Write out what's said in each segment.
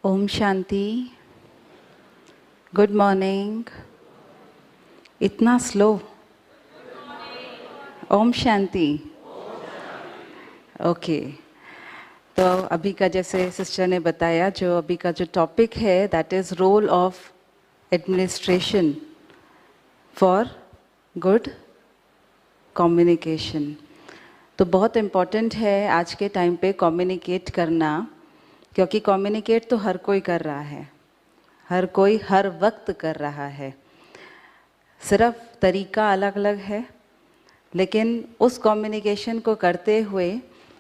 ओम शांति। Good morning. इतना slow. ओम शांति। ओके, तो अभी का जैसे सिस्टर ने बताया, जो अभी का जो टॉपिक है that is role of administration for good communication. तो बहुत इम्पॉर्टेंट है आज के टाइम पे कम्युनिकेट करना, क्योंकि कम्युनिकेट तो हर कोई कर रहा है, हर कोई हर वक्त कर रहा है, सिर्फ तरीका अलग अलग है। लेकिन उस कम्युनिकेशन को करते हुए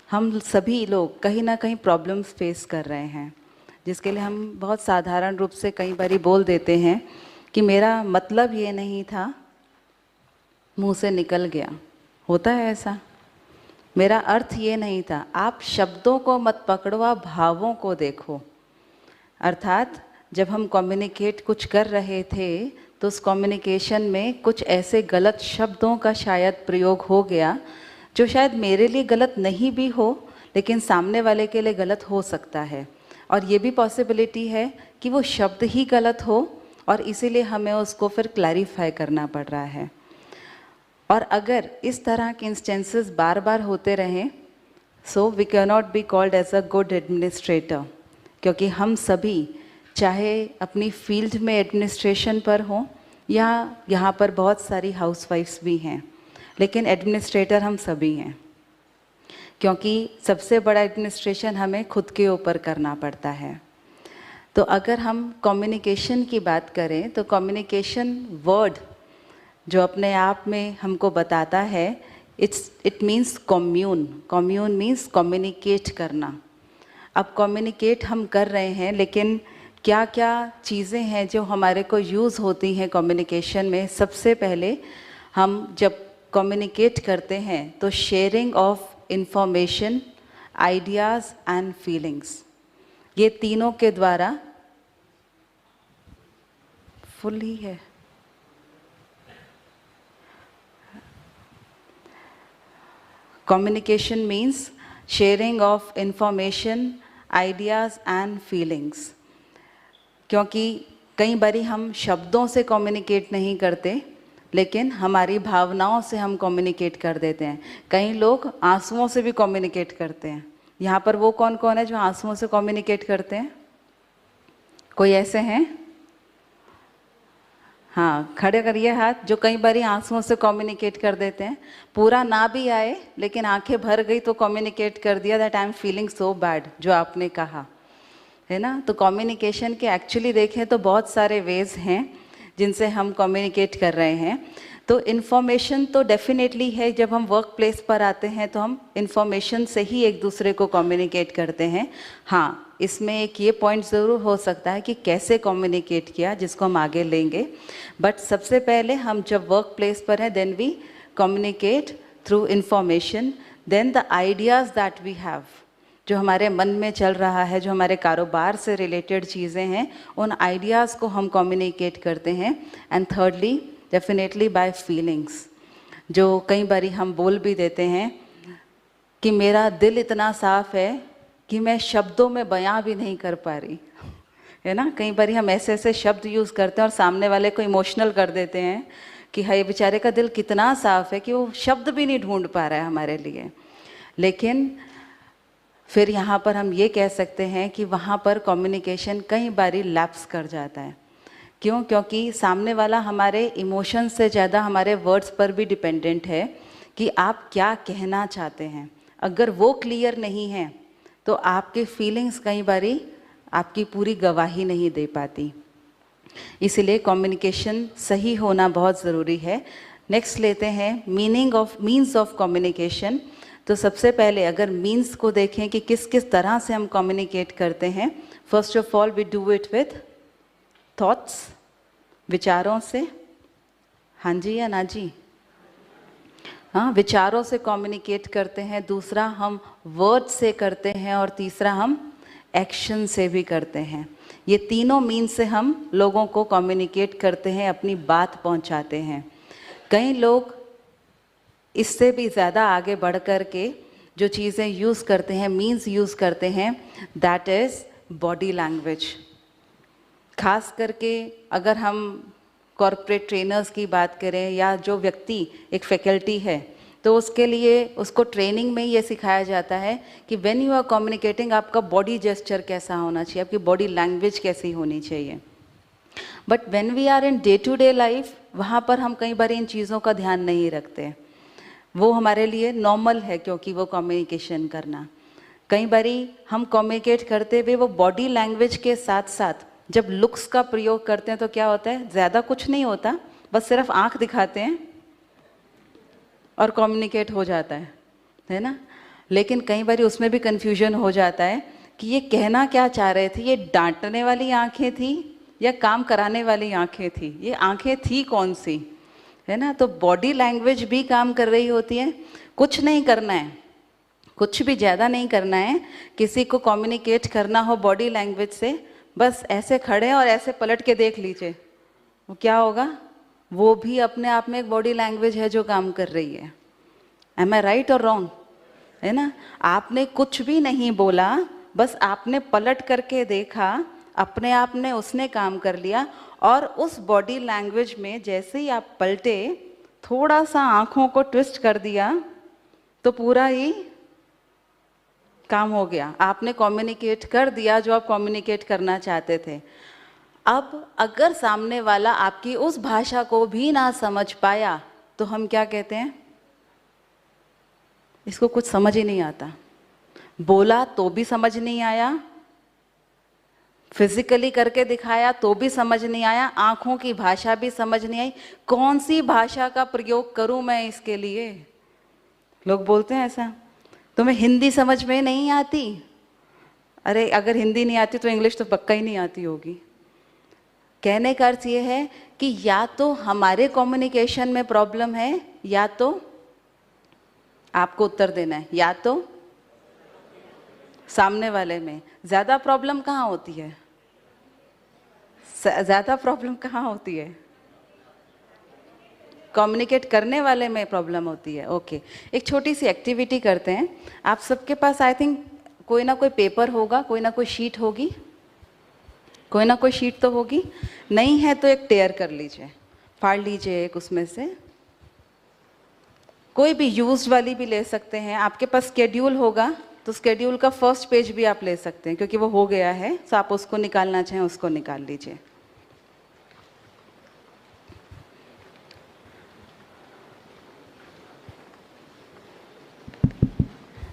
हम सभी लोग कहीं ना कहीं प्रॉब्लम्स फेस कर रहे हैं, जिसके लिए हम बहुत साधारण रूप से कई बारी बोल देते हैं कि मेरा मतलब ये नहीं था, मुंह से निकल गया। होता है ऐसा, मेरा अर्थ ये नहीं था। आप शब्दों को मत पकड़ो, आप भावों को देखो। अर्थात जब हम कम्युनिकेट कुछ कर रहे थे तो उस कम्युनिकेशन में कुछ ऐसे गलत शब्दों का शायद प्रयोग हो गया जो शायद मेरे लिए गलत नहीं भी हो, लेकिन सामने वाले के लिए गलत हो सकता है। और ये भी पॉसिबिलिटी है कि वो शब्द ही गलत हो और इसीलिए हमें उसको फिर क्लैरिफाई करना पड़ रहा है। और अगर इस तरह के इंस्टेंसेस बार बार होते रहें, so we can not be called as a good administrator. क्योंकि हम सभी, चाहे अपनी फील्ड में एडमिनिस्ट्रेशन पर हों या यहाँ पर बहुत सारी हाउसवाइफ्स भी हैं, लेकिन एडमिनिस्ट्रेटर हम सभी हैं, क्योंकि सबसे बड़ा एडमिनिस्ट्रेशन हमें खुद के ऊपर करना पड़ता है। तो अगर हम कम्युनिकेशन की बात करें तो कम्युनिकेशन वर्ड जो अपने आप में हमको बताता है, it means commune. Commune means communicate करना। अब कम्युनिकेट हम कर रहे हैं, लेकिन क्या क्या चीज़ें हैं जो हमारे को यूज़ होती हैं कम्युनिकेशन में। सबसे पहले हम जब कम्युनिकेट करते हैं तो sharing of information, ideas and feelings, ये तीनों के द्वारा फुल ही है। Communication means sharing of information, ideas and feelings. क्योंकि कई बारी हम शब्दों से कम्युनिकेट नहीं करते, लेकिन हमारी भावनाओं से हम कम्युनिकेट कर देते हैं। कई लोग आंसुओं से भी कम्युनिकेट करते हैं। यहाँ पर वो कौन कौन है जो आंसुओं से कम्युनिकेट करते हैं? कोई ऐसे हैं? हाँ, खड़े करिए हाथ जो कई बारी आंसुओं से कम्युनिकेट कर देते हैं। पूरा ना भी आए लेकिन आंखें भर गई तो कम्युनिकेट कर दिया that I am feeling so bad, जो आपने कहा है ना। तो कम्युनिकेशन के एक्चुअली देखें तो बहुत सारे वेज हैं जिनसे हम कम्युनिकेट कर रहे हैं। तो इन्फॉर्मेशन तो डेफिनेटली है, जब हम वर्क प्लेस पर आते हैं तो हम इन्फॉर्मेशन से ही एक दूसरे को कम्युनिकेट करते हैं। हाँ, इसमें एक ये पॉइंट ज़रूर हो सकता है कि कैसे कम्युनिकेट किया, जिसको हम आगे लेंगे। बट सबसे पहले हम जब वर्क प्लेस पर हैं then we communicate through information. Then the ideas that we have, जो हमारे मन में चल रहा है, जो हमारे कारोबार से रिलेटेड चीज़ें हैं, उन आइडियाज़ को हम कम्युनिकेट करते हैं। And thirdly definitely by feelings, जो कई बारी हम बोल भी देते हैं कि मेरा दिल इतना साफ़ है कि मैं शब्दों में बयां भी नहीं कर पा रही, है ना। कई बारी हम ऐसे ऐसे शब्द यूज़ करते हैं और सामने वाले को इमोशनल कर देते हैं कि हाय बेचारे का दिल कितना साफ़ है कि वो शब्द भी नहीं ढूंढ पा रहा है हमारे लिए। लेकिन फिर यहाँ पर हम ये कह सकते हैं कि वहाँ पर कम्युनिकेशन कई बारी लैप्स कर जाता है। क्यों? क्योंकि सामने वाला हमारे इमोशन से ज़्यादा हमारे वर्ड्स पर भी डिपेंडेंट है कि आप क्या कहना चाहते हैं। अगर वो क्लियर नहीं है तो आपके फीलिंग्स कई बारी आपकी पूरी गवाही नहीं दे पाती। इसीलिए कम्युनिकेशन सही होना बहुत ज़रूरी है। नेक्स्ट लेते हैं मीन्स ऑफ कम्युनिकेशन। तो सबसे पहले अगर मीन्स को देखें कि किस किस तरह से हम कम्युनिकेट करते हैं। First of all we do it with thoughts, विचारों से। हाँ जी या ना जी? हाँ, विचारों से कम्युनिकेट करते हैं। दूसरा हम वर्ड से करते हैं और तीसरा हम एक्शन से भी करते हैं। ये तीनों मीन्स से हम लोगों को कम्युनिकेट करते हैं, अपनी बात पहुंचाते हैं। कई लोग इससे भी ज़्यादा आगे बढ़ कर के जो चीज़ें यूज़ करते हैं, मीन्स यूज़ करते हैं, दैट इज़ बॉडी लैंग्वेज। खास करके अगर हम कॉर्पोरेट ट्रेनर्स की बात करें या जो व्यक्ति एक फैकल्टी है, तो उसके लिए उसको ट्रेनिंग में ये सिखाया जाता है कि व्हेन यू आर कम्युनिकेटिंग आपका बॉडी जेस्चर कैसा होना चाहिए, आपकी बॉडी लैंग्वेज कैसी होनी चाहिए। But when we are in day to day life, वहाँ पर हम कई बार इन चीज़ों का ध्यान नहीं रखते। वो हमारे लिए नॉर्मल है क्योंकि वो कम्युनिकेशन करना। कई बारी हम कम्युनिकेट करते हुए वो बॉडी लैंग्वेज के साथ साथ जब लुक्स का प्रयोग करते हैं तो क्या होता है, ज़्यादा कुछ नहीं होता, बस सिर्फ आँख दिखाते हैं और कम्युनिकेट हो जाता है ना। लेकिन कई बार उसमें भी कन्फ्यूजन हो जाता है कि ये कहना क्या चाह रहे थे, ये डांटने वाली आंखें थी या काम कराने वाली आंखें थी, ये आंखें थी कौन सी, है ना। तो बॉडी लैंग्वेज भी काम कर रही होती है। कुछ नहीं करना है, कुछ भी ज़्यादा नहीं करना है। किसी को कम्युनिकेट करना हो बॉडी लैंग्वेज से, बस ऐसे खड़े और ऐसे पलट के देख लीजिए, वो क्या होगा, वो भी अपने आप में एक बॉडी लैंग्वेज है जो काम कर रही है। एम आई राइट और रॉन्ग, है ना। आपने कुछ भी नहीं बोला, बस आपने पलट करके देखा, अपने आप ने उसने काम कर लिया। और उस बॉडी लैंग्वेज में जैसे ही आप पलटे, थोड़ा सा आंखों को ट्विस्ट कर दिया तो पूरा ही काम हो गया, आपने कम्युनिकेट कर दिया जो आप कम्युनिकेट करना चाहते थे। अब अगर सामने वाला आपकी उस भाषा को भी ना समझ पाया तो हम क्या कहते हैं, इसको कुछ समझ ही नहीं आता। बोला तो भी समझ नहीं आया, फिजिकली करके दिखाया तो भी समझ नहीं आया, आंखों की भाषा भी समझ नहीं आई, कौन सी भाषा का प्रयोग करूं मैं इसके लिए। लोग बोलते हैं ऐसा, तुम्हें हिंदी समझ में नहीं आती। अरे अगर हिंदी नहीं आती तो इंग्लिश तो पक्का ही नहीं आती होगी। कहने का अर्थ ये है कि या तो हमारे कम्युनिकेशन में प्रॉब्लम है, या तो आपको उत्तर देना है, या तो सामने वाले में। ज़्यादा प्रॉब्लम कहाँ होती है, ज़्यादा प्रॉब्लम कहाँ होती है, कम्युनिकेट करने वाले में प्रॉब्लम होती है। ओके, एक छोटी सी एक्टिविटी करते हैं। आप सबके पास आई थिंक कोई ना कोई पेपर होगा, कोई ना कोई शीट होगी, कोई ना कोई शीट तो होगी। नहीं है तो एक टेयर कर लीजिए, फाड़ लीजिए एक उसमें से, कोई भी यूज्ड वाली भी ले सकते हैं। आपके पास स्केड्यूल होगा तो स्केड्यूल का फर्स्ट पेज भी आप ले सकते हैं, क्योंकि वो हो गया है, तो आप उसको निकालना चाहें उसको निकाल लीजिए।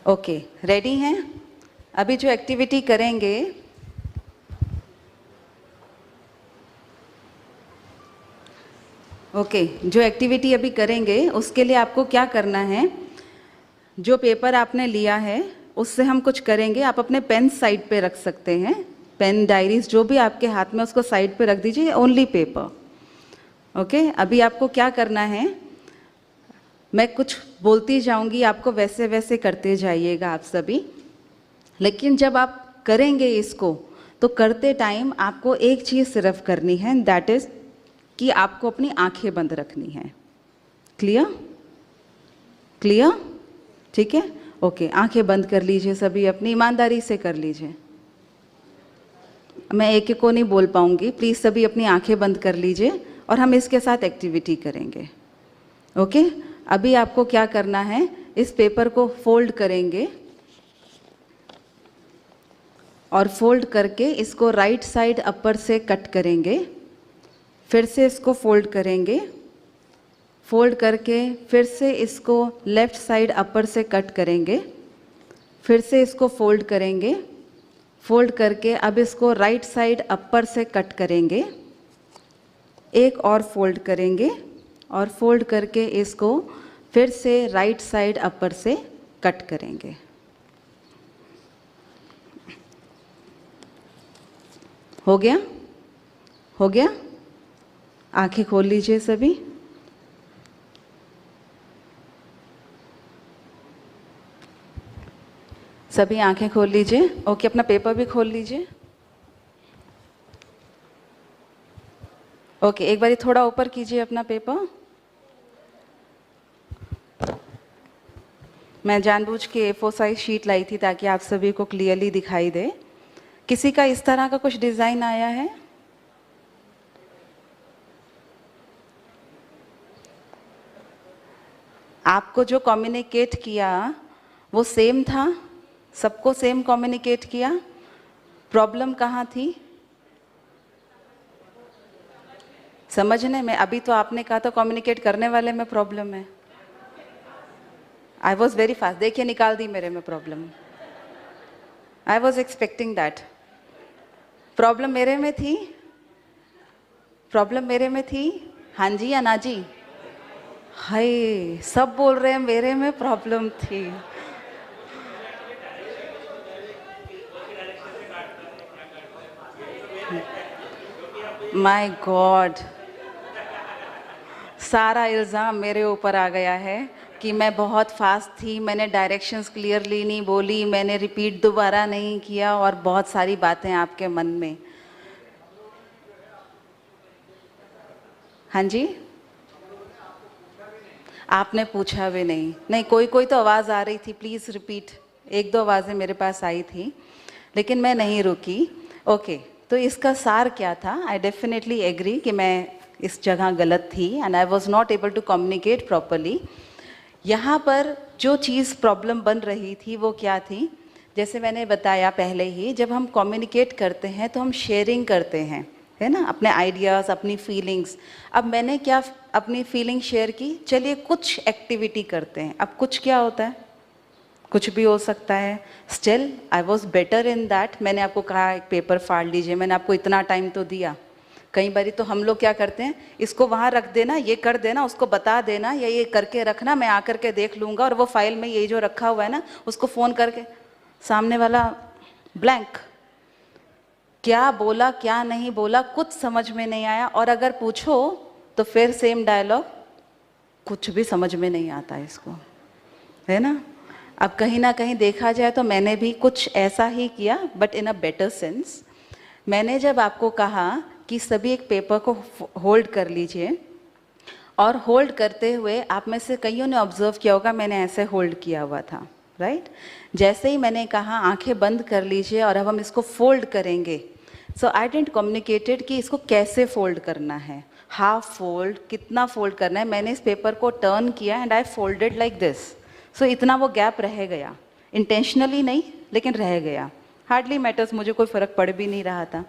ओके, रेडी हैं। अभी जो एक्टिविटी करेंगे, जो एक्टिविटी अभी करेंगे उसके लिए आपको क्या करना है, जो पेपर आपने लिया है उससे हम कुछ करेंगे। आप अपने पेन साइड पे रख सकते हैं, पेन डायरीज जो भी आपके हाथ में उसको साइड पे रख दीजिए, ओनली पेपर। ओके, अभी आपको क्या करना है, मैं कुछ बोलती जाऊंगी, आपको वैसे वैसे करते जाइएगा आप सभी। लेकिन जब आप करेंगे इसको तो करते टाइम आपको एक चीज़ सिर्फ करनी है, दैट इज़ कि आपको अपनी आंखें बंद रखनी है। क्लियर, क्लियर, ठीक है। ओके, आंखें बंद कर लीजिए सभी, अपनी ईमानदारी से कर लीजिए। मैं एक एक को नहीं बोल पाऊंगी, प्लीज़ सभी अपनी आंखें बंद कर लीजिए और हम इसके साथ एक्टिविटी करेंगे। ओके, अभी आपको क्या करना है, इस पेपर को फोल्ड करेंगे और फोल्ड करके इसको राइट साइड अपर से कट करेंगे, फिर से इसको फोल्ड करेंगे, फोल्ड करके फिर से इसको लेफ़्ट साइड अपर से कट करेंगे, फिर से इसको फोल्ड करेंगे, फोल्ड करके अब इसको राइट साइड अपर से कट करेंगे, एक और फोल्ड करेंगे और फोल्ड करके इसको फिर से राइट साइड अपर से कट करेंगे। हो गया, हो गया। आंखें खोल लीजिए सभी। सभी आंखें खोल लीजिए। ओके, अपना पेपर भी खोल लीजिए। ओके, एक बारी थोड़ा ऊपर कीजिए अपना पेपर। मैं जानबूझ के A4 साइज शीट लाई थी ताकि आप सभी को क्लियरली दिखाई दे किसी का इस तरह का कुछ डिज़ाइन आया है? आपको जो कम्युनिकेट किया वो सेम था? सबको सेम कम्युनिकेट किया? प्रॉब्लम कहाँ थी? समझने में। अभी तो आपने कहा था कम्युनिकेट करने वाले में प्रॉब्लम है। आई वॉज वेरी फास्ट, देखिए निकाल दी मेरे में problem. I was expecting that. Problem मेरे में थी? प्रॉब्लम मेरे में थी? हाँ जी या ना जी? हाय, सब बोल रहे हैं मेरे में प्रॉब्लम थी। माय गॉड, सारा इल्ज़ाम मेरे ऊपर आ गया है कि मैं बहुत फास्ट थी, मैंने डायरेक्शंस क्लियरली नहीं बोली, मैंने रिपीट दोबारा नहीं किया और बहुत सारी बातें आपके मन में। हाँ जी, आपने पूछा भी नहीं। नहीं, कोई कोई तो आवाज़ आ रही थी, प्लीज़ रिपीट। एक दो आवाज़ें मेरे पास आई थी लेकिन मैं नहीं रुकी। ओके, तो इसका सार क्या था? आई डेफिनेटली एग्री कि मैं इस जगह गलत थी and I was not able to communicate properly. यहाँ पर जो चीज़ प्रॉब्लम बन रही थी वो क्या थी? जैसे मैंने बताया पहले ही, जब हम कम्युनिकेट करते हैं तो हम शेयरिंग करते हैं, है ना, अपने आइडियाज़, अपनी फीलिंग्स। अब मैंने क्या अपनी फीलिंग शेयर की, चलिए कुछ एक्टिविटी करते हैं। अब कुछ क्या होता है? कुछ भी हो सकता है। Still I was better in that. मैंने आपको कहा एक पेपर फाड़ लीजिए, मैंने आपको इतना टाइम तो दिया। कई बारी तो हम लोग क्या करते हैं, इसको वहाँ रख देना, ये कर देना, उसको बता देना, या ये करके रखना, मैं आकर के देख लूँगा, और वो फाइल में ये जो रखा हुआ है ना, उसको फ़ोन करके सामने वाला ब्लैंक, क्या बोला क्या नहीं बोला कुछ समझ में नहीं आया। और अगर पूछो तो फिर सेम डायलॉग, कुछ भी समझ में नहीं आता इसको, है ना। अब कहीं ना कहीं देखा जाए तो मैंने भी कुछ ऐसा ही किया, but in a better sense. मैंने जब आपको कहा कि सभी एक पेपर को होल्ड कर लीजिए, और होल्ड करते हुए आप में से कईयों ने ऑब्जर्व किया होगा मैंने ऐसे होल्ड किया हुआ था, राइट। जैसे ही मैंने कहा आंखें बंद कर लीजिए और अब हम इसको फोल्ड करेंगे, सो आई डेंट कम्युनिकेटेड कि इसको कैसे फोल्ड करना है, हाफ फोल्ड, कितना फोल्ड करना है। मैंने इस पेपर को टर्न किया and I folded like this. So इतना वो गैप रह गया, इंटेंशनली नहीं लेकिन रह गया। हार्डली मैटर्स, मुझे कोई फ़र्क पड़ भी नहीं रहा था।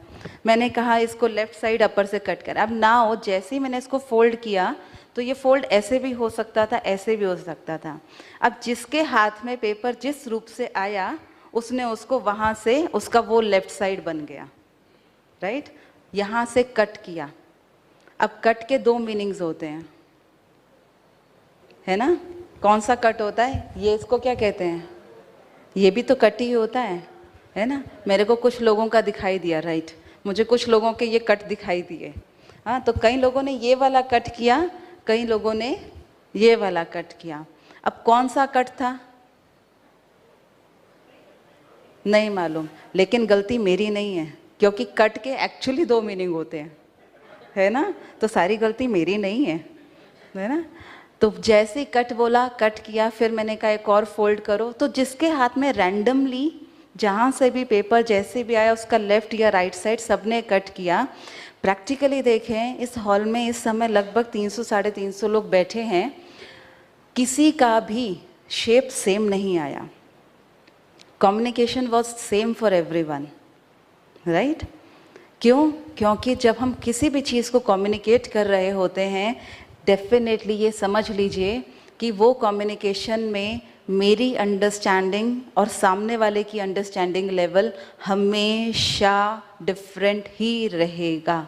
मैंने कहा इसको लेफ़्ट साइड अपर से कट कर। अब नाउ जैसे ही मैंने इसको फोल्ड किया तो ये फोल्ड ऐसे भी हो सकता था, ऐसे भी हो सकता था। अब जिसके हाथ में पेपर जिस रूप से आया उसने उसको वहाँ से, उसका वो लेफ़्ट साइड बन गया, राइट। यहाँ से कट किया। अब कट के दो मीनिंग्स होते हैं, है ना। कौन सा कट होता है? ये इसको क्या कहते हैं? ये भी तो कट ही होता है ना। मेरे को कुछ लोगों का दिखाई दिया, राइट, मुझे कुछ लोगों के ये कट दिखाई दिए। हाँ, तो कई लोगों ने ये वाला कट किया, कई लोगों ने ये वाला कट किया। अब कौन सा कट था नहीं मालूम, लेकिन गलती मेरी नहीं है, क्योंकि कट के एक्चुअली दो मीनिंग होते हैं, है ना। तो सारी गलती मेरी नहीं है ना। तो जैसे ही कट बोला, कट किया, फिर मैंने कहा एक और फोल्ड करो। तो जिसके हाथ में रैंडमली जहाँ से भी पेपर जैसे भी आया उसका लेफ़्ट या राइट साइड सबने कट किया। प्रैक्टिकली देखें, इस हॉल में इस समय लगभग 300 साढ़े 300 लोग बैठे हैं, किसी का भी शेप सेम नहीं आया। Communication was same for everyone, right. क्यों? क्योंकि जब हम किसी भी चीज़ को कम्युनिकेट कर रहे होते हैं, डेफिनेटली ये समझ लीजिए कि वो कम्युनिकेशन में मेरी अंडरस्टैंडिंग और सामने वाले की अंडरस्टैंडिंग लेवल हमेशा डिफरेंट ही रहेगा।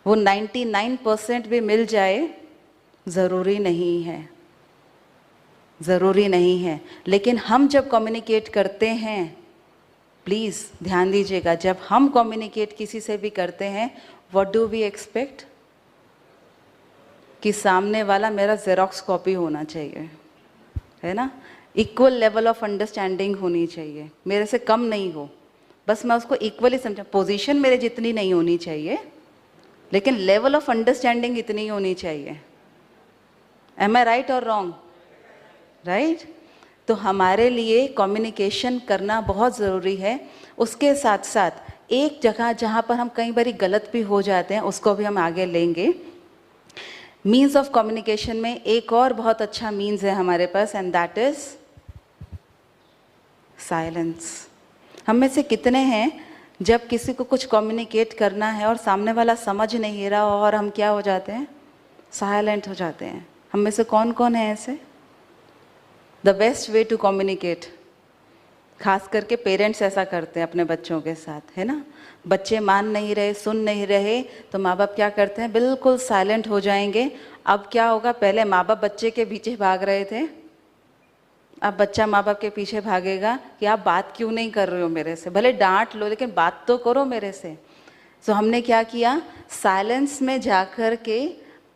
वो 99% भी मिल जाए ज़रूरी नहीं है, ज़रूरी नहीं है। लेकिन हम जब कम्युनिकेट करते हैं, प्लीज़ ध्यान दीजिएगा, जब हम कम्युनिकेट किसी से भी करते हैं, व्हाट डू वी एक्सपेक्ट? कि सामने वाला मेरा जेरोक्स कॉपी होना चाहिए, है ना। इक्वल लेवल ऑफ अंडरस्टैंडिंग होनी चाहिए, मेरे से कम नहीं हो, बस मैं उसको इक्वली समझा। पोजीशन मेरे जितनी नहीं होनी चाहिए, लेकिन लेवल ऑफ अंडरस्टैंडिंग इतनी होनी चाहिए। एम आई राइट और रॉन्ग? राइट। तो हमारे लिए कम्युनिकेशन करना बहुत ज़रूरी है। उसके साथ साथ एक जगह जहाँ पर हम कई बारी गलत भी हो जाते हैं उसको भी हम आगे लेंगे। मीन्स ऑफ कम्युनिकेशन में एक और बहुत अच्छा मीन्स है हमारे पास, एंड दैट इज साइलेंस। हम में से कितने हैं जब किसी को कुछ कम्युनिकेट करना है और सामने वाला समझ नहीं रहा और हम क्या हो जाते हैं, साइलेंट हो जाते हैं। हम में से कौन कौन है ऐसे? The best way to communicate, खास करके पेरेंट्स ऐसा करते हैं अपने बच्चों के साथ, है ना। बच्चे मान नहीं रहे, सुन नहीं रहे, तो माँ बाप क्या करते हैं, बिल्कुल साइलेंट हो जाएंगे। अब क्या होगा, पहले माँ बाप बच्चे के पीछे भाग रहे थे, अब बच्चा माँ बाप के पीछे भागेगा कि आप बात क्यों नहीं कर रहे हो मेरे से, भले डांट लो लेकिन बात तो करो मेरे से। सो हमने क्या किया, साइलेंस में जाकर के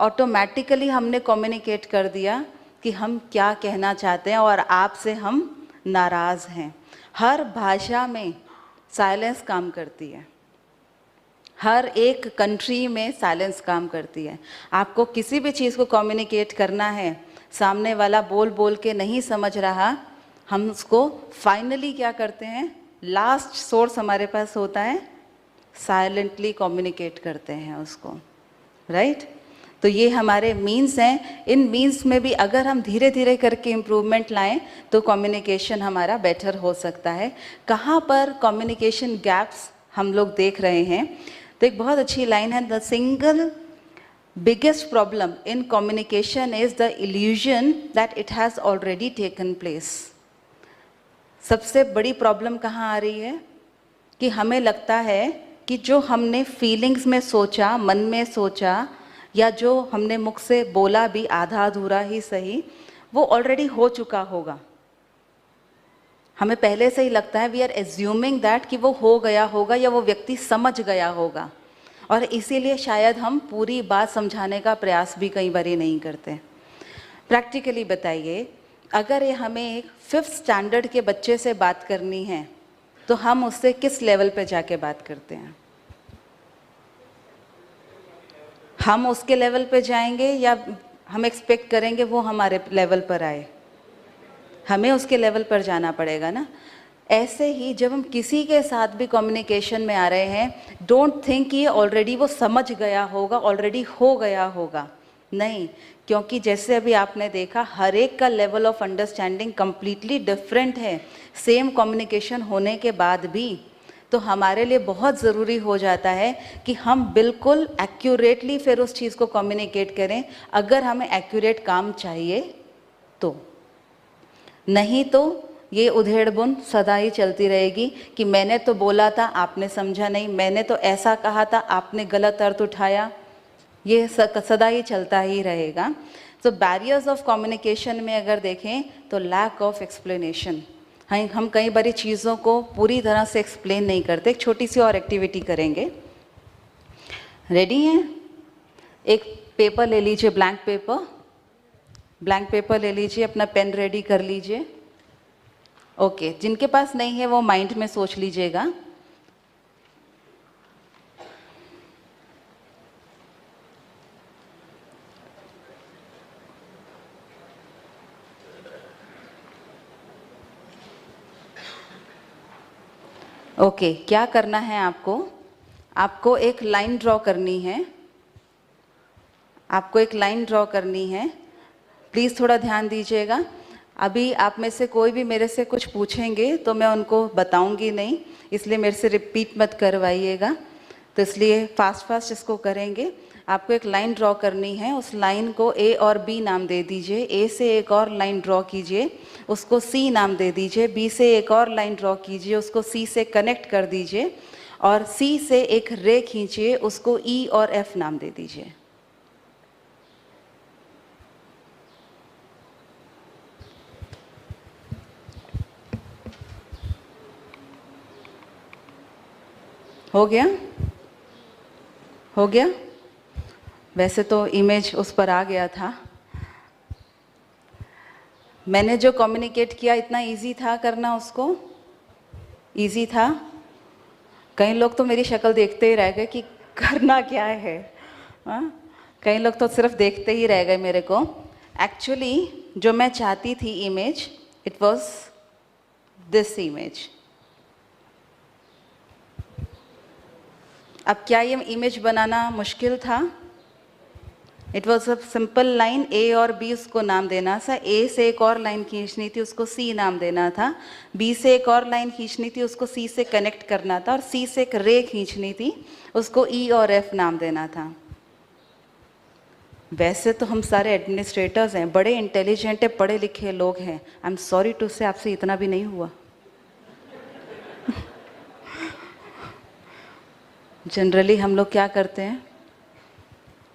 ऑटोमेटिकली हमने कम्युनिकेट कर दिया कि हम क्या कहना चाहते हैं और आपसे हम नाराज़ हैं। हर भाषा में साइलेंस काम करती है, हर एक कंट्री में साइलेंस काम करती है। आपको किसी भी चीज़ को कम्युनिकेट करना है, सामने वाला बोल बोल के नहीं समझ रहा, हम उसको फाइनली क्या करते हैं, लास्ट सोर्स हमारे पास होता है, साइलेंटली कम्युनिकेट करते हैं उसको, राइट। तो ये हमारे मीन्स हैं। इन मीन्स में भी अगर हम धीरे धीरे करके इम्प्रूवमेंट लाएं तो कम्युनिकेशन हमारा बेटर हो सकता है। कहाँ पर कम्युनिकेशन गैप्स हम लोग देख रहे हैं, तो एक बहुत अच्छी लाइन है, the single biggest problem in communication is the illusion that it has already taken place। सबसे बड़ी प्रॉब्लम कहाँ आ रही है कि हमें लगता है कि जो हमने फीलिंग्स में सोचा, मन में सोचा, या जो हमने मुख से बोला भी आधा अधूरा ही सही, वो ऑलरेडी हो चुका होगा। हमें पहले से ही लगता है, वी आर एज्यूमिंग दैट कि वो हो गया होगा या वो व्यक्ति समझ गया होगा, और इसीलिए शायद हम पूरी बात समझाने का प्रयास भी कई बार नहीं करते। प्रैक्टिकली बताइए, अगर ये हमें एक 5th स्टैंडर्ड के बच्चे से बात करनी है तो हम उससे किस लेवल पे जाके बात करते हैं? हम उसके लेवल पे जाएंगे या हम एक्सपेक्ट करेंगे वो हमारे लेवल पर आए? हमें उसके लेवल पर जाना पड़ेगा ना। ऐसे ही जब हम किसी के साथ भी कम्युनिकेशन में आ रहे हैं, डोंट थिंक कि ये ऑलरेडी वो समझ गया होगा, ऑलरेडी हो गया होगा, नहीं। क्योंकि जैसे अभी आपने देखा, हर एक का level of understanding completely different है, सेम कम्युनिकेशन होने के बाद भी। तो हमारे लिए बहुत ज़रूरी हो जाता है कि हम बिल्कुल एक्यूरेटली फिर उस चीज़ को कम्युनिकेट करें, अगर हमें एक्यूरेट काम चाहिए तो। नहीं तो ये उधेड़-बुन सदा ही चलती रहेगी कि मैंने तो बोला था, आपने समझा नहीं, मैंने तो ऐसा कहा था, आपने गलत अर्थ उठाया, ये सदा ही चलता ही रहेगा। तो बैरियर्स ऑफ कम्युनिकेशन में अगर देखें तो लैक ऑफ एक्सप्लेनेशन, हम कई बारी चीज़ों को पूरी तरह से एक्सप्लेन नहीं करते। एक छोटी सी और एक्टिविटी करेंगे, रेडी हैं? एक पेपर ले लीजिए, ब्लैंक पेपर ले लीजिए, अपना पेन रेडी कर लीजिए। ओके, जिनके पास नहीं है वो माइंड में सोच लीजिएगा। ओके, क्या करना है आपको एक लाइन ड्रॉ करनी है, आपको एक लाइन ड्रॉ करनी है। प्लीज़ थोड़ा ध्यान दीजिएगा। अभी आप में से कोई भी मेरे से कुछ पूछेंगे तो मैं उनको बताऊंगी नहीं, इसलिए मेरे से रिपीट मत करवाइएगा। तो इसलिए फास्ट इसको करेंगे। आपको एक लाइन ड्रॉ करनी है, उस लाइन को ए और बी नाम दे दीजिए। ए से एक और लाइन ड्रॉ कीजिए, उसको सी नाम दे दीजिए। बी से एक और लाइन ड्रॉ कीजिए, उसको सी से कनेक्ट कर दीजिए। और सी से एक रे खींचिए, उसको ई और एफ नाम दे दीजिए। हो गया? हो गया? वैसे तो इमेज उस पर आ गया था। मैंने जो कम्युनिकेट किया इतना इजी था करना, उसको इजी था। कई लोग तो मेरी शक्ल देखते ही रह गए कि करना क्या है। कई लोग तो सिर्फ देखते ही रह गए मेरे को। एक्चुअली जो मैं चाहती थी image, it was this image. अब क्या ये इमेज बनाना मुश्किल था? It was a simple line, A और बी उसको नाम देना था। ए से एक और लाइन खींचनी थी, उसको सी नाम देना था। बी से एक और लाइन खींचनी थी, उसको सी से कनेक्ट करना था। और सी से एक रे खींचनी थी, उसको ई और एफ नाम देना था। वैसे तो हम सारे एडमिनिस्ट्रेटर्स हैं, बड़े इंटेलिजेंट है, पढ़े लिखे लोग हैं। आई एम सॉरी टू से आपसे इतना भी नहीं हुआ। जनरली हम लोग क्या करते हैं,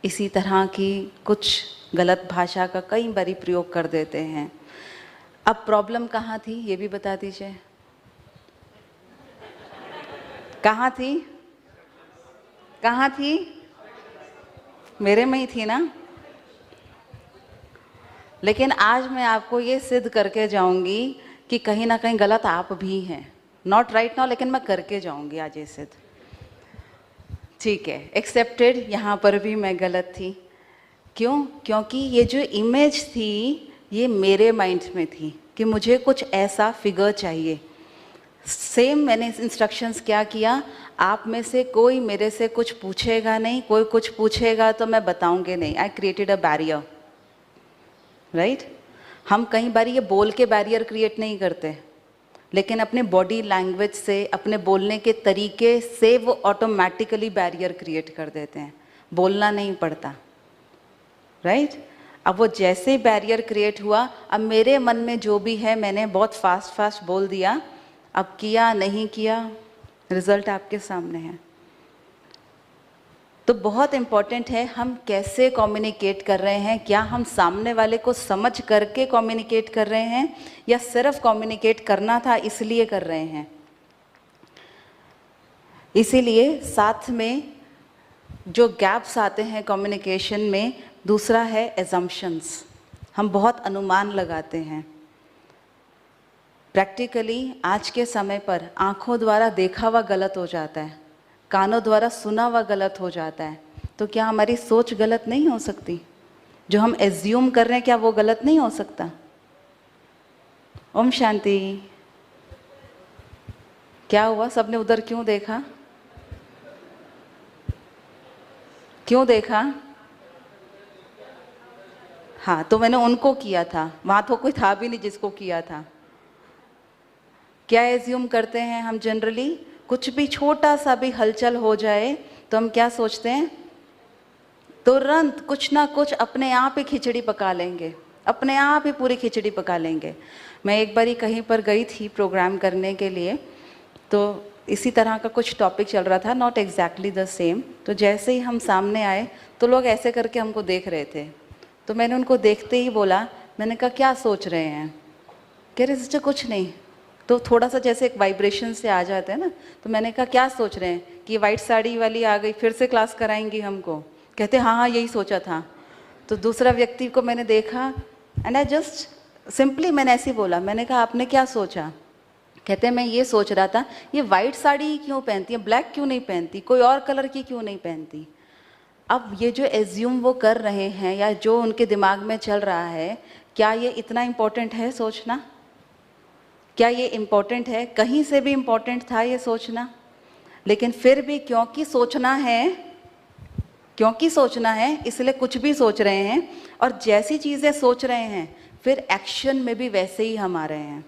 इसी तरह की कुछ गलत भाषा का कई बारी प्रयोग कर देते हैं। अब प्रॉब्लम कहाँ थी ये भी बता दीजिए। कहाँ थी? कहाँ थी? मेरे में ही थी ना। लेकिन आज मैं आपको ये सिद्ध करके जाऊंगी कि कहीं ना कहीं गलत आप भी हैं। नॉट राइट नाउ, लेकिन मैं करके जाऊंगी आज ये सिद्ध। ठीक है, एक्सेप्टेड, यहाँ पर भी मैं गलत थी। क्यों? क्योंकि ये जो इमेज थी ये मेरे माइंड में थी कि मुझे कुछ ऐसा फिगर चाहिए। सेम मैंने इंस्ट्रक्शंस क्या किया, आप में से कोई मेरे से कुछ पूछेगा नहीं, कोई कुछ पूछेगा तो मैं बताऊंगी नहीं। I created a barrier, right? हम कई बार ये बोल के बैरियर क्रिएट नहीं करते, लेकिन अपने बॉडी लैंग्वेज से, अपने बोलने के तरीके से वो ऑटोमेटिकली बैरियर क्रिएट कर देते हैं। बोलना नहीं पड़ता, राइट? अब वो जैसे ही बैरियर क्रिएट हुआ, अब मेरे मन में जो भी है मैंने बहुत फास्ट बोल दिया। अब किया नहीं किया, रिजल्ट आपके सामने है। तो बहुत इम्पॉर्टेंट है हम कैसे कम्युनिकेट कर रहे हैं। क्या हम सामने वाले को समझ करके कम्युनिकेट कर रहे हैं, या सिर्फ कम्युनिकेट करना था इसलिए कर रहे हैं। इसीलिए साथ में जो गैप्स आते हैं कम्युनिकेशन में, दूसरा है एजम्पशंस। हम बहुत अनुमान लगाते हैं। प्रैक्टिकली आज के समय पर आँखों द्वारा देखा हुआ गलत हो जाता है, कानों द्वारा सुना हुआ गलत हो जाता है। तो क्या हमारी सोच गलत नहीं हो सकती? जो हम एज्यूम कर रहे हैं क्या वो गलत नहीं हो सकता? ओम शांति। क्या हुआ? सबने उधर क्यों देखा? क्यों देखा? हाँ, तो मैंने उनको किया था, वहाँ तो कोई था भी नहीं जिसको किया था। क्या एज्यूम करते हैं हम जनरली? कुछ भी छोटा सा भी हलचल हो जाए तो हम क्या सोचते हैं? तुरंत कुछ ना कुछ अपने आप ही खिचड़ी पका लेंगे, अपने आप ही पूरी खिचड़ी पका लेंगे। मैं एक बारी कहीं पर गई थी प्रोग्राम करने के लिए, तो इसी तरह का कुछ टॉपिक चल रहा था, नॉट एग्जैक्टली द सेम। तो जैसे ही हम सामने आए तो लोग ऐसे करके हमको देख रहे थे। तो मैंने उनको देखते ही बोला, मैंने कहा क्या सोच रहे हैं? कह रहे सिस्टर कुछ नहीं। तो थोड़ा सा जैसे एक वाइब्रेशन से आ जाते हैं ना, तो मैंने कहा क्या सोच रहे हैं कि वाइट साड़ी वाली आ गई फिर से क्लास कराएंगी हमको? कहते हाँ हाँ यही सोचा था। तो दूसरा व्यक्ति को मैंने देखा एंड आई जस्ट सिंपली मैंने ऐसे ही बोला, मैंने कहा आपने क्या सोचा? कहते हैं मैं ये सोच रहा था ये वाइट साड़ी क्यों पहनती है, ब्लैक क्यों नहीं पहनती, कोई और कलर की क्यों नहीं पहनती? अब ये जो एज्यूम वो कर रहे हैं या जो उनके दिमाग में चल रहा है, क्या ये इतना इम्पोर्टेंट है सोचना? क्या ये इम्पोर्टेंट है? कहीं से भी इम्पोर्टेंट था ये सोचना? लेकिन फिर भी क्योंकि सोचना है इसलिए कुछ भी सोच रहे हैं, और जैसी चीज़ें सोच रहे हैं फिर एक्शन में भी वैसे ही हम आ रहे हैं।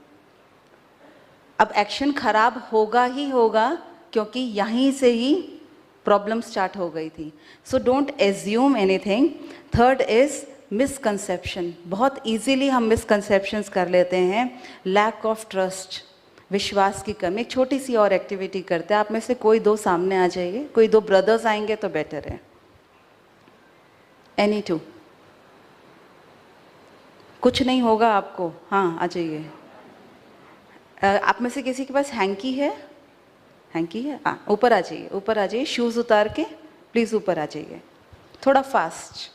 अब एक्शन खराब होगा ही होगा, क्योंकि यहीं से ही प्रॉब्लम स्टार्ट हो गई थी। So don't assume anything. Third is misconception. बहुत इजीली हम मिसकंसेप्शंस कर लेते हैं। लैक ऑफ ट्रस्ट, विश्वास की कमी। एक छोटी सी और एक्टिविटी करते हैं, आप में से कोई दो सामने आ जाइए, कोई दो ब्रदर्स आएंगे तो बेटर है। एनी टू, कुछ नहीं होगा आपको। हाँ आ जाइए। आप में से किसी के पास हैंकी है? हैंकी है? हाँ ऊपर आ जाइए, ऊपर आ जाइए। शूज़ उतार के प्लीज़ ऊपर आ जाइए, थोड़ा फास्ट।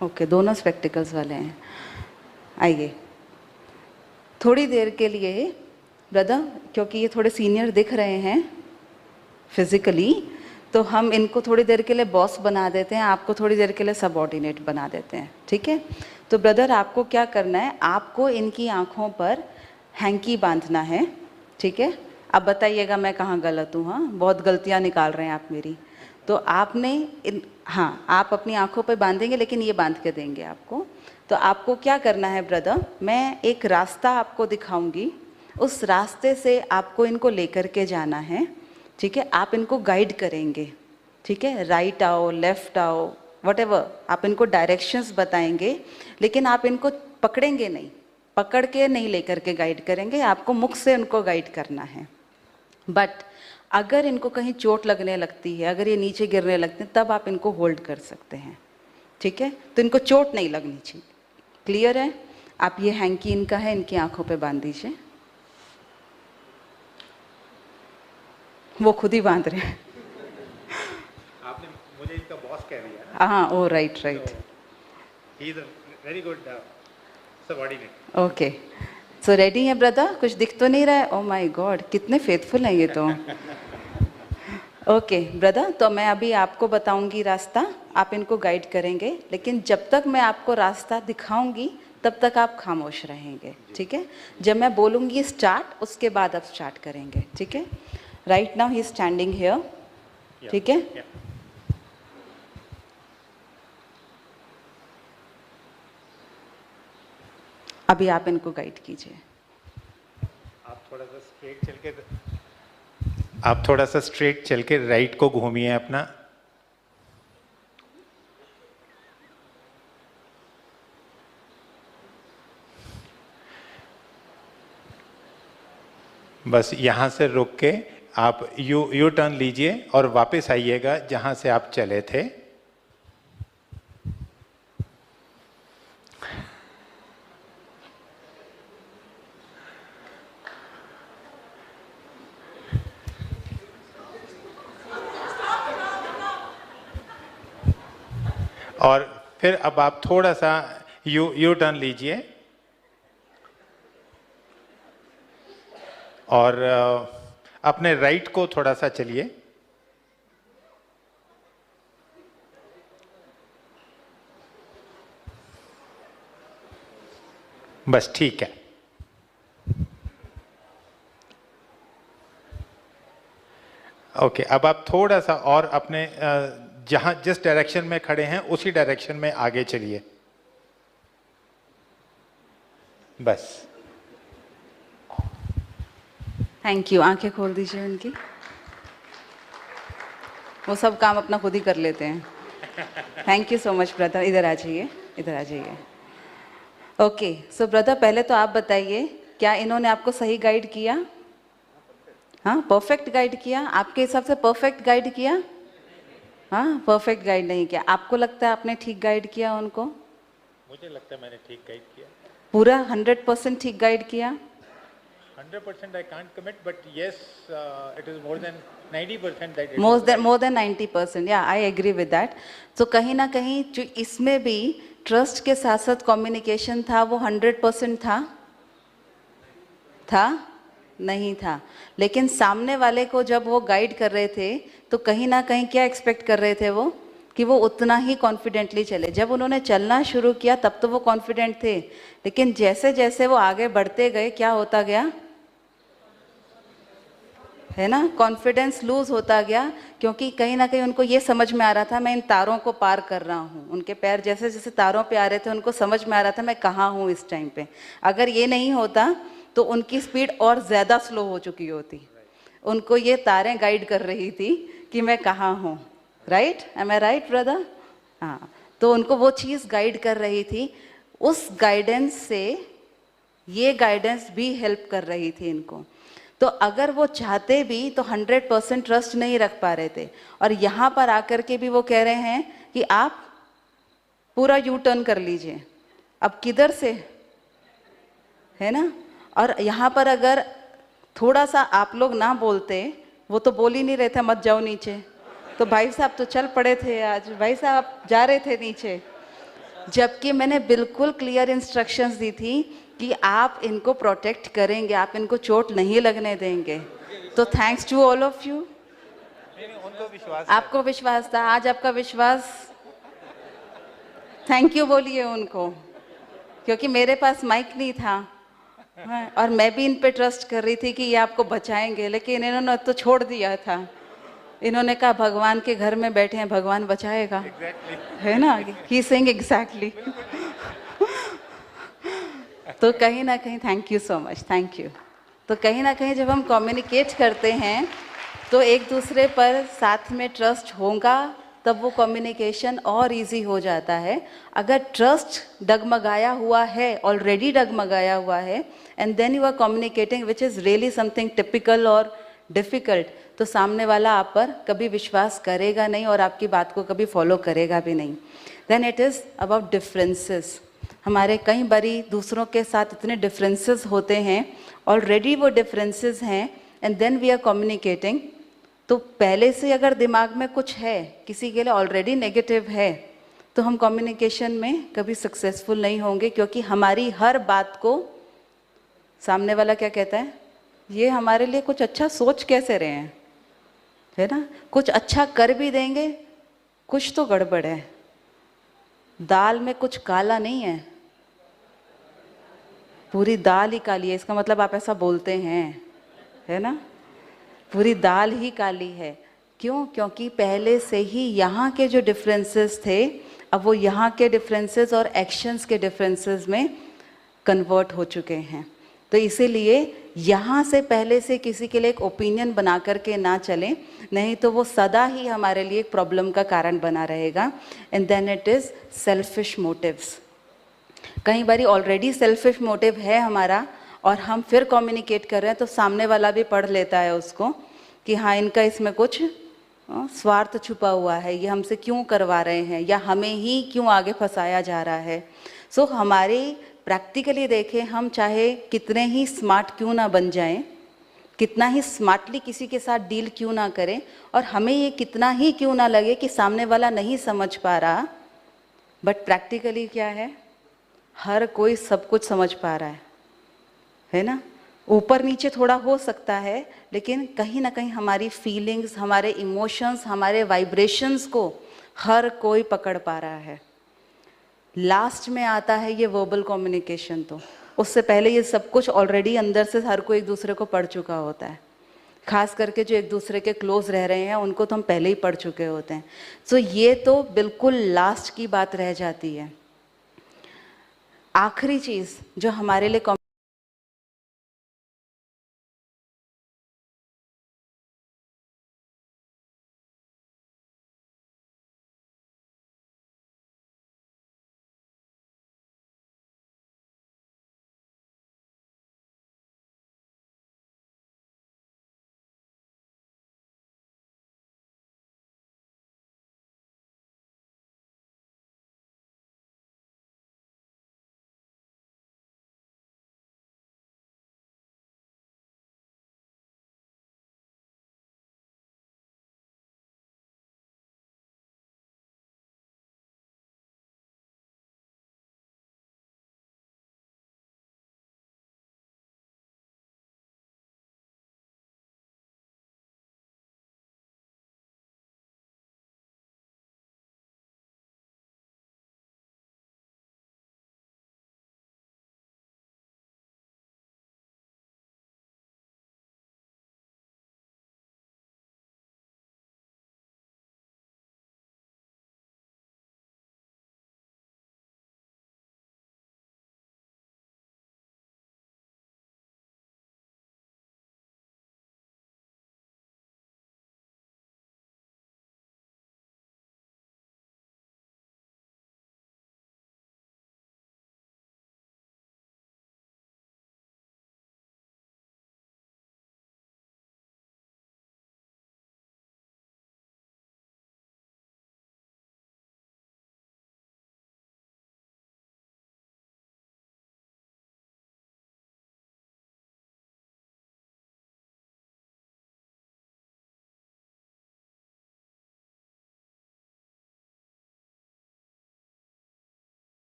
ओके, दोनों स्पेक्टिकल्स वाले हैं। आइए थोड़ी देर के लिए ब्रदर, क्योंकि ये थोड़े सीनियर दिख रहे हैं फिजिकली, तो हम इनको थोड़ी देर के लिए बॉस बना देते हैं, आपको थोड़ी देर के लिए सबऑर्डिनेट बना देते हैं, ठीक है? तो ब्रदर आपको क्या करना है, आपको इनकी आँखों पर हैंकी बांधना है, ठीक है। अब बताइएगा मैं कहाँ गलत हूँ। हाँ, बहुत गलतियाँ निकाल रहे हैं आप मेरी। तो आपने हाँ, आप अपनी आँखों पे बांधेंगे, लेकिन ये बांध के देंगे आपको। तो आपको क्या करना है ब्रदर, मैं एक रास्ता आपको दिखाऊंगी, उस रास्ते से आपको इनको लेकर के जाना है, ठीक है। आप इनको गाइड करेंगे, ठीक है। राइट आओ, लेफ्ट आओ, वटेवर, आप इनको डायरेक्शंस बताएंगे, लेकिन आप इनको पकड़ेंगे नहीं, पकड़ के नहीं लेकर के गाइड करेंगे, आपको मुख से उनको गाइड करना है। बट अगर इनको कहीं चोट लगने लगती है, अगर ये नीचे गिरने लगते हैं, तब आप इनको होल्ड कर सकते हैं, ठीक है। तो इनको चोट नहीं लगनी चाहिए। क्लियर है? आप ये हैंकी इनका है, इनकी आंखों पे बांध दीजिए। वो खुद ही बांध रहे हैं। आपने मुझे इनका बॉस कह दिया। हाँ, oh right right. He is a very good subordinate. Okay, so ready है ब्रदर? कुछ दिख तो नहीं रहा है? ओ माय गॉड, कितने फेथफुल हैं ये तो। ओके ब्रदर, तो मैं अभी आपको बताऊंगी रास्ता, आप इनको गाइड करेंगे, लेकिन जब तक मैं आपको रास्ता दिखाऊंगी तब तक आप खामोश रहेंगे, ठीक है। जब मैं बोलूंगी स्टार्ट, उसके बाद आप स्टार्ट करेंगे, ठीक है। Right now he is standing here, ठीक है। अभी आप इनको गाइड कीजिए। आप थोड़ा सा स्ट्रेट चल के राइट को घूमिए अपना। बस यहाँ से रुक के आप यू टर्न लीजिए और वापस आइएगा जहाँ से आप चले थे। और फिर अब आप थोड़ा सा यू टर्न लीजिए और अपने राइट को थोड़ा सा चलिए। बस ठीक है। ओके, अब आप थोड़ा सा और अपने जहां जिस डायरेक्शन में खड़े हैं उसी डायरेक्शन में आगे चलिए। बस। Thank you. आंखें खोल दीजिए उनकी। वो सब काम अपना खुद ही कर लेते हैं। Thank you so much brother. इधर आ जाइए, इधर आ जाइए। ओके, सो ब्रदर पहले तो आप बताइए, क्या इन्होंने आपको सही गाइड किया? हाँ, परफेक्ट गाइड किया? आपके हिसाब से परफेक्ट गाइड किया? हाँ, परफेक्ट गाइड नहीं किया। आपको लगता है आपने ठीक गाइड किया उनको? मुझे लगता है मैंने ठीक गाइड किया। पूरा 100% ठीक गाइड किया? 100% I can't commit, but yes, it is more than 90% that it more than 90%, yeah, I agree with that. तो कहीं ना कहीं जो इसमें भी ट्रस्ट के साथ साथ कम्युनिकेशन था, वो 100% था? नहीं था। लेकिन सामने वाले को जब वो गाइड कर रहे थे तो कहीं ना कहीं क्या एक्सपेक्ट कर रहे थे वो, कि वो उतना ही कॉन्फिडेंटली चले। जब उन्होंने चलना शुरू किया तब तो वो कॉन्फिडेंट थे, लेकिन जैसे जैसे वो आगे बढ़ते गए क्या होता गया, है ना, कॉन्फिडेंस लूज होता गया। क्योंकि कहीं ना कहीं उनको ये समझ में आ रहा था मैं इन तारों को पार कर रहा हूँ। उनके पैर जैसे जैसे तारों पे आ रहे थे उनको समझ में आ रहा था मैं कहाँ हूँ इस टाइम पे। अगर ये नहीं होता तो उनकी स्पीड और ज़्यादा स्लो हो चुकी होती। उनको ये तारें गाइड कर रही थी कि मैं कहाँ हूँ। राइट? एम आई राइट ब्रदर? हाँ, तो उनको वो चीज़ गाइड कर रही थी। उस गाइडेंस से ये गाइडेंस भी हेल्प कर रही थी इनको। तो अगर वो चाहते भी तो 100% ट्रस्ट नहीं रख पा रहे थे। और यहाँ पर आकर के भी वो कह रहे हैं कि आप पूरा यू टर्न कर लीजिए। अब किधर से, है ना। और यहाँ पर अगर थोड़ा सा आप लोग ना बोलते, वो तो बोल ही नहीं रहे थे मत जाओ नीचे, तो भाई साहब तो चल पड़े थे आज, भाई साहब जा रहे थे नीचे। जबकि मैंने बिल्कुल क्लियर इंस्ट्रक्शंस दी थी कि आप इनको प्रोटेक्ट करेंगे, आप इनको चोट नहीं लगने देंगे। तो thanks to all of you. उनको विश्वास, आपको विश्वास था, आज आपका विश्वास, थैंक यू बोलिए उनको, क्योंकि मेरे पास माइक नहीं था। हाँ, और मैं भी इन पे ट्रस्ट कर रही थी कि ये आपको बचाएंगे, लेकिन इन्होंने तो छोड़ दिया था। इन्होंने कहा भगवान के घर में बैठे हैं, भगवान बचाएगा, एग्जैक्टली। है ना? He saying exactly. तो कहीं ना कहीं thank you so much, thank you. तो कहीं ना कहीं जब हम कम्युनिकेट करते हैं तो एक दूसरे पर साथ में ट्रस्ट होगा, तब वो कम्युनिकेशन और इजी हो जाता है। अगर ट्रस्ट डगमगाया हुआ है, ऑलरेडी डगमगाया हुआ है, and then you are communicating which is really something typical और डिफ़िकल्ट, तो सामने वाला आप पर कभी विश्वास करेगा नहीं और आपकी बात को कभी फॉलो करेगा भी नहीं। Then it is about differences. हमारे कई बारी दूसरों के साथ इतने डिफरेंसेस होते हैं, ऑलरेडी वो डिफरेंसेस हैं, and then we are communicating. तो पहले से अगर दिमाग में कुछ है, किसी के लिए ऑलरेडी नेगेटिव है, तो हम कम्युनिकेशन में कभी सक्सेसफुल नहीं होंगे, क्योंकि हमारी हर बात को सामने वाला क्या कहता है, ये हमारे लिए कुछ अच्छा सोच कैसे रहे हैं, है ना? कुछ अच्छा कर भी देंगे, कुछ तो गड़बड़ है। दाल में कुछ काला नहीं है, पूरी दाल ही काली है, इसका मतलब आप ऐसा बोलते हैं, है ना? पूरी दाल ही काली है। क्यों? क्योंकि पहले से ही यहाँ के जो डिफरेंसेस थे, अब वो यहाँ के डिफरेंसेस और एक्शंस के डिफरेंसेस में कन्वर्ट हो चुके हैं। तो इसीलिए यहाँ से पहले से किसी के लिए एक ओपिनियन बना करके ना चलें, नहीं तो वो सदा ही हमारे लिए एक प्रॉब्लम का कारण बना रहेगा। And then it is selfish motives. कई बारी ऑलरेडी सेल्फिश मोटिव है हमारा, और हम फिर कम्युनिकेट कर रहे हैं तो सामने वाला भी पढ़ लेता है उसको कि हाँ, इनका इसमें कुछ स्वार्थ छुपा हुआ है, ये हमसे क्यों करवा रहे हैं, या हमें ही क्यों आगे फंसाया जा रहा है। सो हमारे प्रैक्टिकली देखें, हम चाहे कितने ही स्मार्ट क्यों ना बन जाएं, कितना ही स्मार्टली किसी के साथ डील क्यों ना करें, और हमें ये कितना ही क्यों ना लगे कि सामने वाला नहीं समझ पा रहा, बट प्रैक्टिकली क्या है, हर कोई सब कुछ समझ पा रहा है ना? ऊपर नीचे थोड़ा हो सकता है, लेकिन कहीं ना कहीं हमारी फीलिंग्स, हमारे इमोशंस, हमारे वाइब्रेशंस को हर कोई पकड़ पा रहा है। लास्ट में आता है ये वर्बल कम्युनिकेशन, तो उससे पहले ये सब कुछ ऑलरेडी अंदर से हर कोई एक दूसरे को पढ़ चुका होता है। खास करके जो एक दूसरे के क्लोज रह रहे हैं उनको तो हम पहले ही पढ़ चुके होते हैं। सो ये तो बिल्कुल लास्ट की बात रह जाती है। आखिरी चीज़ जो हमारे लिए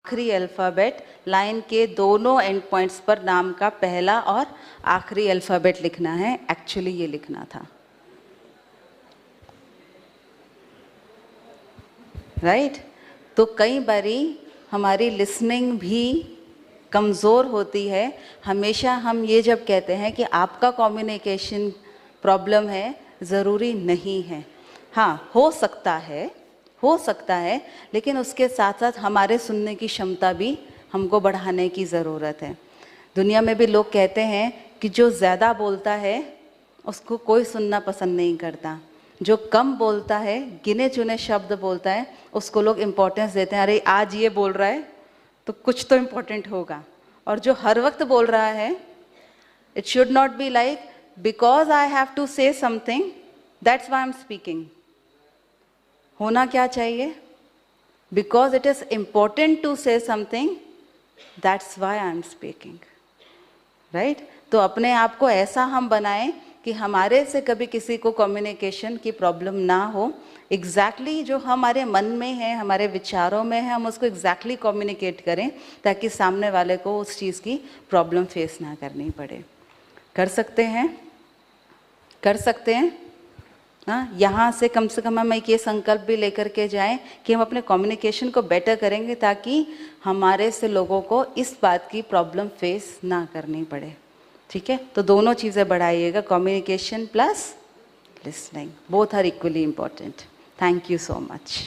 आखिरी अल्फ़ाबेट लाइन के दोनों एंड पॉइंट्स पर नाम का पहला और आखिरी अल्फ़ाबेट लिखना है, एक्चुअली ये लिखना था, राइट? तो कई बारी हमारी लिसनिंग भी कमज़ोर होती है। हमेशा हम ये जब कहते हैं कि आपका कम्युनिकेशन प्रॉब्लम है, ज़रूरी नहीं है। हाँ, हो सकता है, लेकिन उसके साथ साथ हमारे सुनने की क्षमता भी हमको बढ़ाने की ज़रूरत है। दुनिया में भी लोग कहते हैं कि जो ज़्यादा बोलता है उसको कोई सुनना पसंद नहीं करता, जो कम बोलता है, गिने चुने शब्द बोलता है, उसको लोग इम्पोर्टेंस देते हैं। अरे आज ये बोल रहा है तो कुछ तो इम्पोर्टेंट होगा। और जो हर वक्त बोल रहा है, it should not be like because I have to say something that's why I am speaking. होना क्या चाहिए? Because it is important to say something that's why I am speaking, right? तो अपने आप को ऐसा हम बनाएं कि हमारे से कभी किसी को कम्युनिकेशन की प्रॉब्लम ना हो। एग्जैक्टली जो हमारे मन में है, हमारे विचारों में है, हम उसको एग्जैक्टली कम्युनिकेट करें ताकि सामने वाले को उस चीज़ की प्रॉब्लम फेस ना करनी पड़े। कर सकते हैं? हाँ, यहाँ से कम हम एक ये संकल्प भी लेकर के जाएं कि हम अपने कम्युनिकेशन को बेटर करेंगे ताकि हमारे से लोगों को इस बात की प्रॉब्लम फेस ना करनी पड़े। ठीक है? तो दोनों चीज़ें बढ़ाइएगा, communication plus listening, both are equally important. Thank you so much.